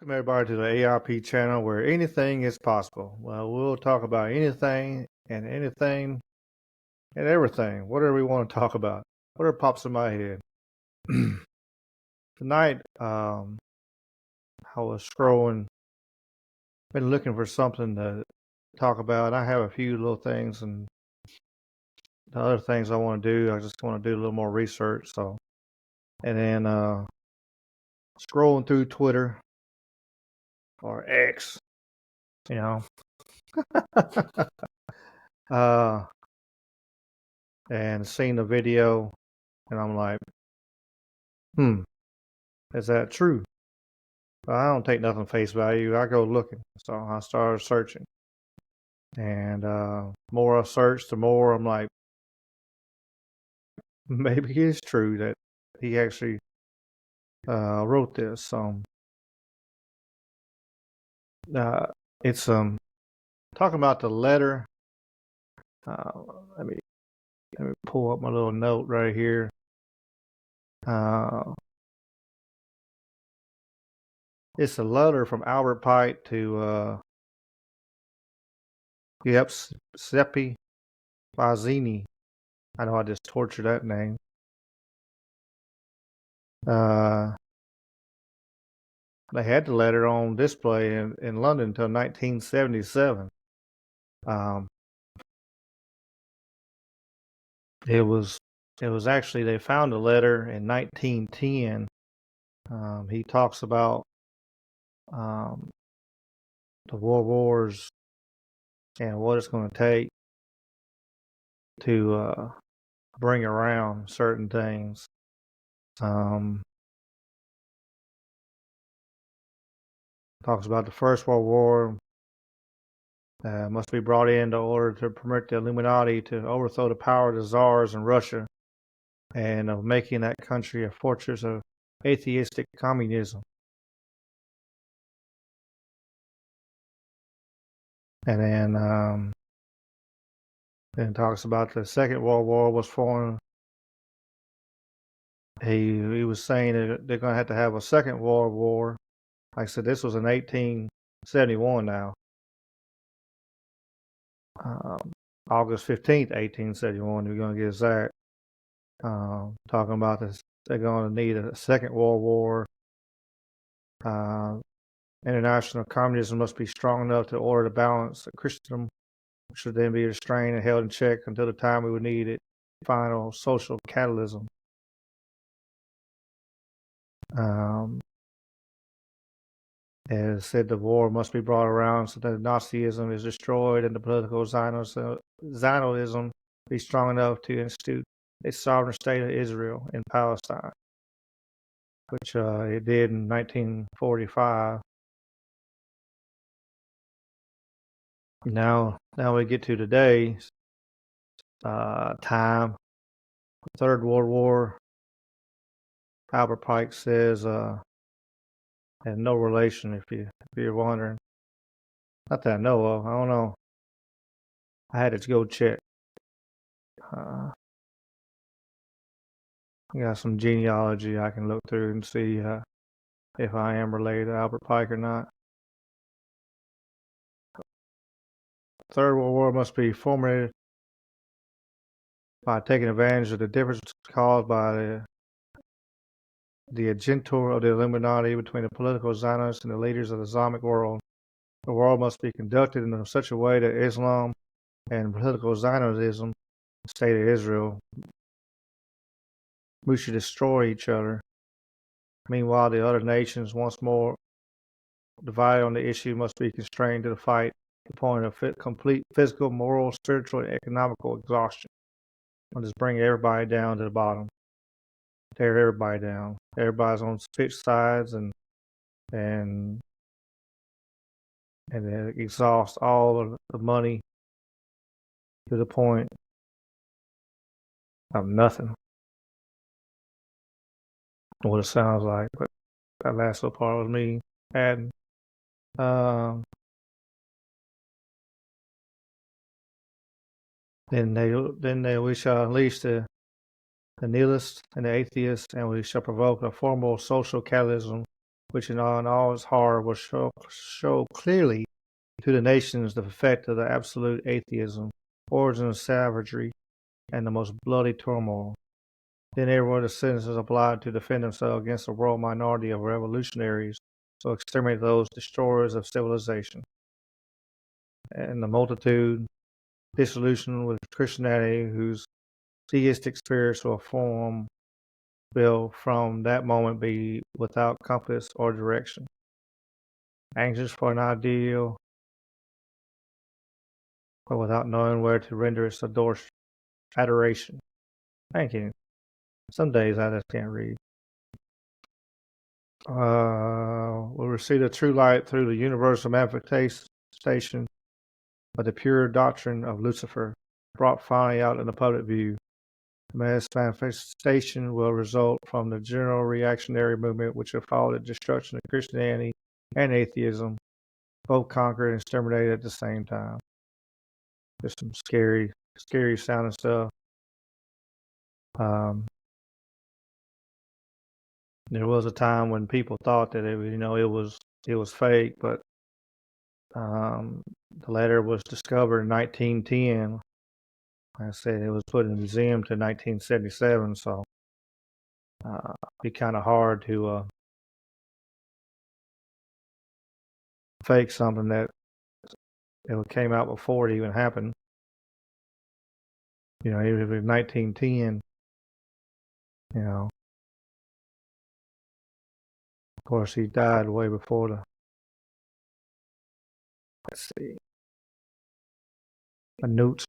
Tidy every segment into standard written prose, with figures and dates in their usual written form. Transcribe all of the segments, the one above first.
Welcome everybody to the ARP channel where anything is possible. Well, we'll talk about anything and everything, whatever we want to talk about, whatever pops in my head. Tonight, I was scrolling, been looking for something to talk about. I have a few little things and the other things I want to do. I just want to do a little more research. And then scrolling through Twitter or X, you know. And seen the video, and I'm like, is that true? Well, I don't take nothing face value. I go looking. So I started searching. And more I searched, the more I'm like, maybe it's true that he actually wrote this. It's talking about the letter. Uh, let me pull up my little note right here. It's a letter from Albert Pike to Giuseppe Mazzini. I know I just tortured that name. They had the letter on display in London until 1977. It was actually, they found the letter in 1910. He talks about the world wars and what it's going to take to bring around certain things. Talks about the First World War must be brought in order to permit the Illuminati to overthrow the power of the czars in Russia and of making that country a fortress of atheistic communism. And then talks about the Second World War was formed. He was saying that they're going to have a Second World War. Like I said, this was in 1871 now. August 15th, 1871, we're going to get exact. Talking about this, they're going to need a Second World War. International communism must be strong enough to order the balance of Christendom, which should then be restrained and held in check until the time we would need it. Final social catalysm. As said, the war must be brought around so that Nazism is destroyed and the political Zionism be strong enough to institute a sovereign state of Israel in Palestine, which it did in 1945. Now we get to today's time. The Third World War. Albert Pike says had no relation, if you're wondering. Not that I know of. I don't know. I had to go check. I got some genealogy I can look through and see if I am related to Albert Pike or not. Third World War must be formulated by taking advantage of the difference caused by the agenda of the Illuminati between the political Zionists and the leaders of the Islamic world. The world must be conducted in such a way that Islam and political Zionism, the state of Israel, we should destroy each other. Meanwhile, the other nations, once more divided on the issue, must be constrained to the fight to the point of complete physical, moral, spiritual, and economical exhaustion. I'll just bring everybody down to the bottom. Tear everybody down. Everybody's on switch sides and then exhaust all of the money to the point of nothing. What it sounds like, but that last little part was me adding. Then we shall unleash the nihilists and the atheists, and we shall provoke a formal social catalysm which in all its horror will show clearly to the nations the effect of the absolute atheism, origin of savagery, and the most bloody turmoil. Then everyone of the citizens is obliged to defend themselves against the world minority of revolutionaries to exterminate those destroyers of civilization. And the multitude, disillusioned with Christianity, whose theistic spiritual form will from that moment be without compass or direction. Anxious for an ideal, but without knowing where to render its adoration. Thank you. Some days I just can't read. Will receive the true light through the universal manifestation of the pure doctrine of Lucifer, brought finally out in the public view. The mass manifestation will result from the general reactionary movement which will follow the destruction of Christianity and atheism, both conquered and exterminated at the same time. Just some scary sounding stuff. There was a time when people thought that it was fake, but the letter was discovered in 1910. Like I said, it was put in the museum to 1977, so it'd be kind of hard to fake something that it came out before it even happened. Even if it was 1910, of course, he died way before the. Let's see. My notes.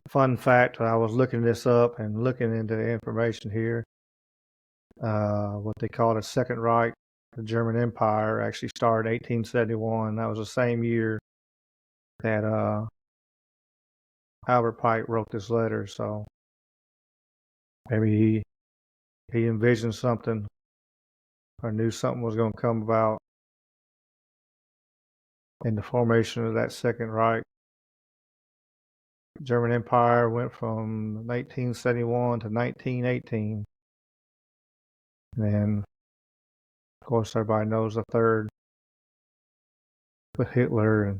Fun fact, I was looking this up and looking into the information here. What they call the Second Reich, the German Empire, actually started in 1871. That was the same year that Albert Pike wrote this letter. So maybe he envisioned something or knew something was going to come about in the formation of that Second Reich. German Empire went from 1871 to 1918. And then, of course, everybody knows the third with Hitler and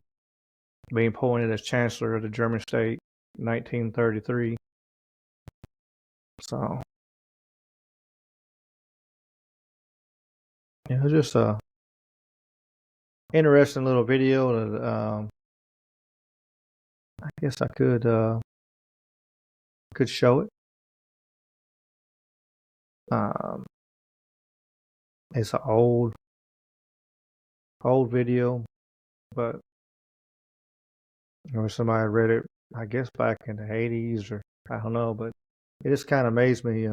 being appointed as Chancellor of the German state in 1933. So, just a interesting little video that I guess I could show it. It's an old video, but somebody read it, I guess, back in the 80s, or I don't know, but it just kind of amazed me.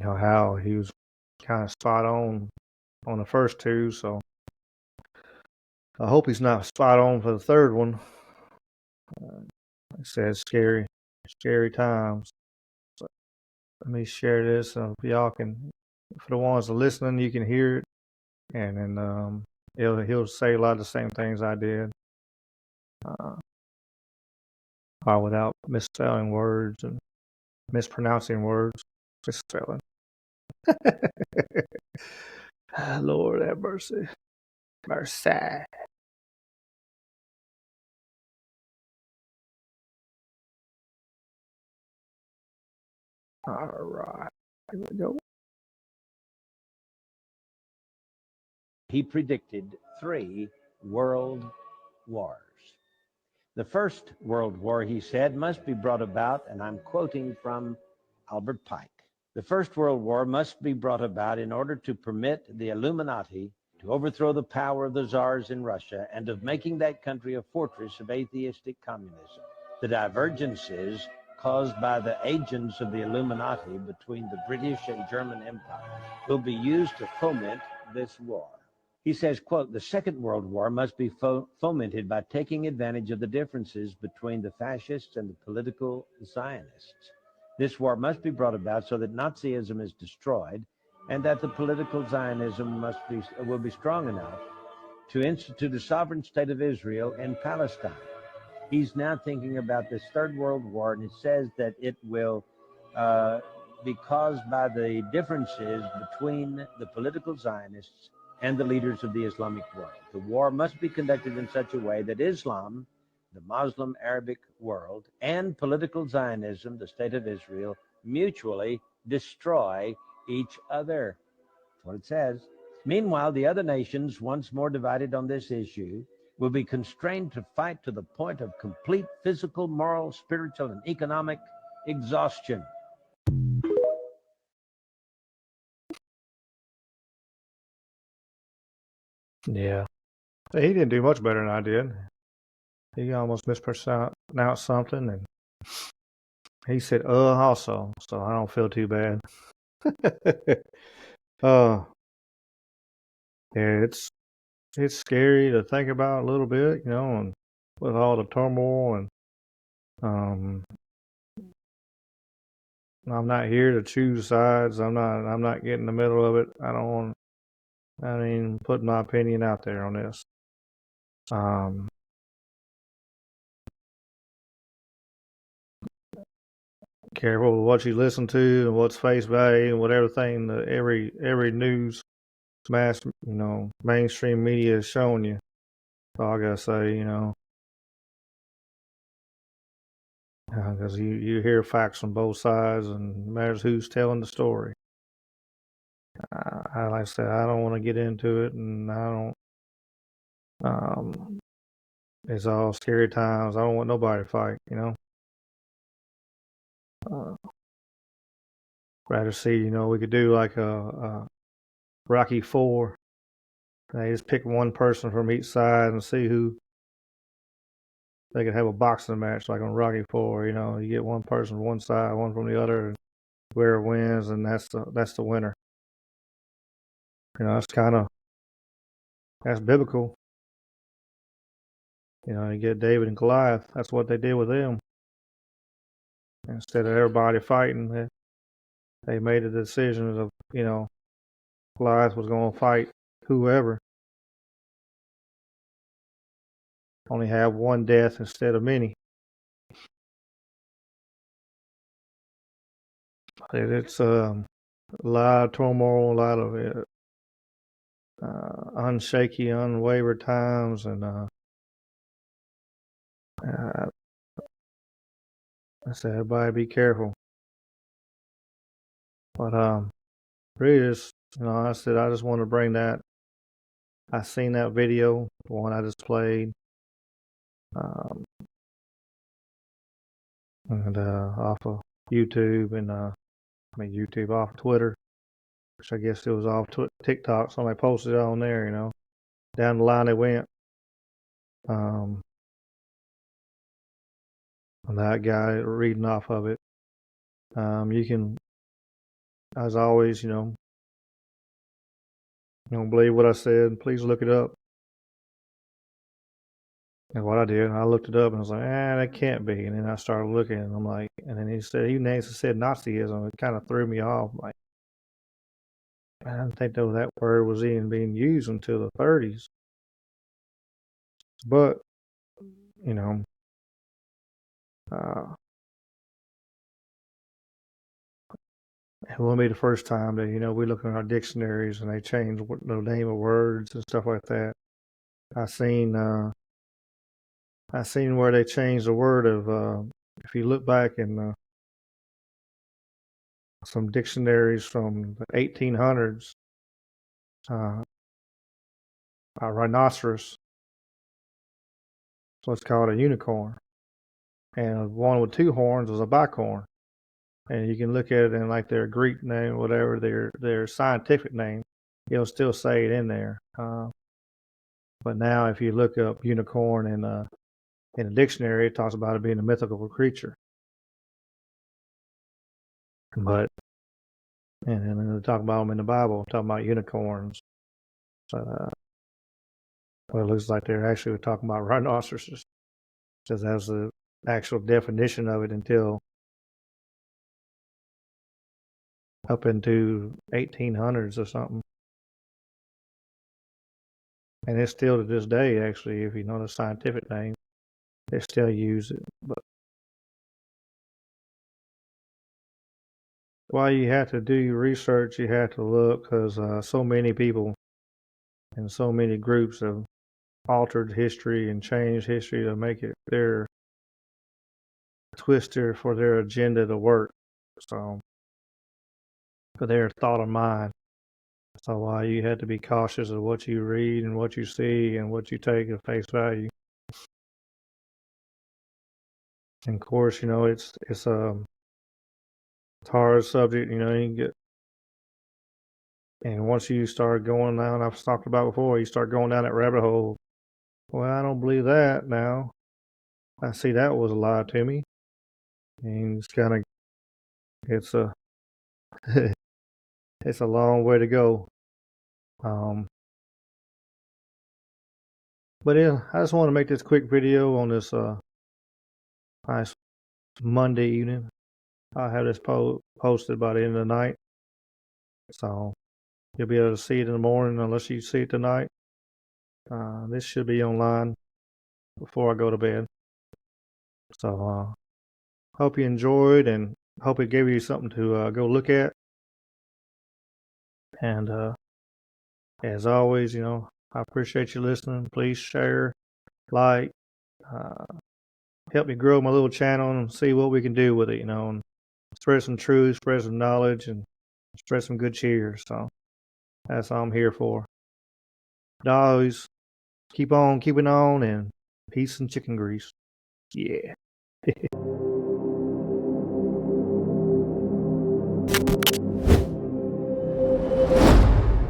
How he was kind of spot on the first two, so I hope he's not spot on for the third one. Like I said, scary times. So let me share this so y'all can, for the ones that are listening, you can hear it, and then he'll say a lot of the same things I did, without misspelling words and mispronouncing words. Misspelling. Lord have mercy. Mercy. All right. Here we go. He predicted 3 world wars. The First World War, he said, must be brought about, and I'm quoting from Albert Pike. The First World War must be brought about in order to permit the Illuminati to overthrow the power of the czars in Russia and of making that country a fortress of atheistic communism. The divergences caused by the agents of the Illuminati between the British and German empires will be used to foment this war. He says, quote, the Second World War must be fomented by taking advantage of the differences between the fascists and the political Zionists. This war must be brought about so that Nazism is destroyed and that the political Zionism will be strong enough to institute a sovereign state of Israel in Palestine. he's now thinking about this Third World War, and it says that it will be caused by the differences between the political Zionists and the leaders of the Islamic world. The war must be conducted in such a way that Islam, the Muslim Arabic world, and political Zionism, the state of Israel, mutually destroy each other. That's what it says. Meanwhile, the other nations, once more divided on this issue, will be constrained to fight to the point of complete physical, moral, spiritual, and economic exhaustion. Yeah. He didn't do much better than I did. He almost mispronounced something, and he said also, so I don't feel too bad. uh, yeah, it's scary to think about a little bit, and with all the turmoil, and um, I'm not here to choose sides. I'm not getting in the middle of it. I mean, putting my opinion out there on this. Careful with what you listen to and what's face value and what everything, every news mainstream media is showing you. So I gotta say, because you hear facts on both sides, and it matters who's telling the story. Like I said, I don't want to get into it, and I don't. It's all scary times. I don't want nobody to fight. Uh, Rather see, we could do like a Rocky Four. They just pick one person from each side and see who they could have a boxing match like on Rocky Four. You get one person from one side, one from the other, and whoever wins, and that's the winner. That's biblical. You get David and Goliath. That's what they did with them. Instead of everybody fighting, they made a decision of Goliath was going to fight whoever. Only have one death instead of many. It's a lot of turmoil, a lot of unshaky, unwavered times, and I said, everybody be careful. But really, I said I just want to bring that. I seen that video, the one I just played, and off of YouTube, and YouTube off Twitter, which I guess it was off TikTok. Somebody posted it on there. Down the line they went. And that guy reading off of it. You can, as always, don't believe what I said. Please look it up. And what I did, I looked it up and I was like, that can't be. And then I started looking, and I'm like, and then he said Nazism. It kind of threw me off. I'm like, I didn't think that word was even being used until the 30s. But uh, it won't be the first time that we look in our dictionaries and they change the name of words and stuff like that. I seen where they changed the word of if you look back in some dictionaries from the 1800s, a rhinoceros, so it's called a unicorn, and one with two horns was a bicorn. And you can look at it in like their Greek name, whatever their scientific name, it'll still say it in there. But now, if you look up unicorn in a dictionary, it talks about it being a mythical creature. But and then they talk about them in the Bible, talking about unicorns. Well, it looks like they're actually talking about rhinoceroses, because that's the actual definition of it until up into 1800s or something. And it's still to this day, actually, if you know the scientific name, they still use it. But while you have to do your research, you have to look because so many people and so many groups have altered history and changed history to make it their twister for their agenda to work. So, for their thought of mind. So you have to be cautious of what you read and what you see and what you take at face value. And of course, it's a hard subject. You get, and once you start going down, I've talked about before, you start going down that rabbit hole. Well, I don't believe that now. I see that was a lie to me. And it's a it's a long way to go. Um, but yeah, I just want to make this quick video on this nice Monday evening. I'll have this posted by the end of the night. So you'll be able to see it in the morning unless you see it tonight. This should be online before I go to bed. So hope you enjoyed and hope it gave you something to go look at. And as always, I appreciate you listening. Please share, like, uh, help me grow my little channel and see what we can do with it, and spread some truth, spread some knowledge, and spread some good cheer. So that's all I'm here for. But always keep on keeping on, and peace and chicken grease. Yeah.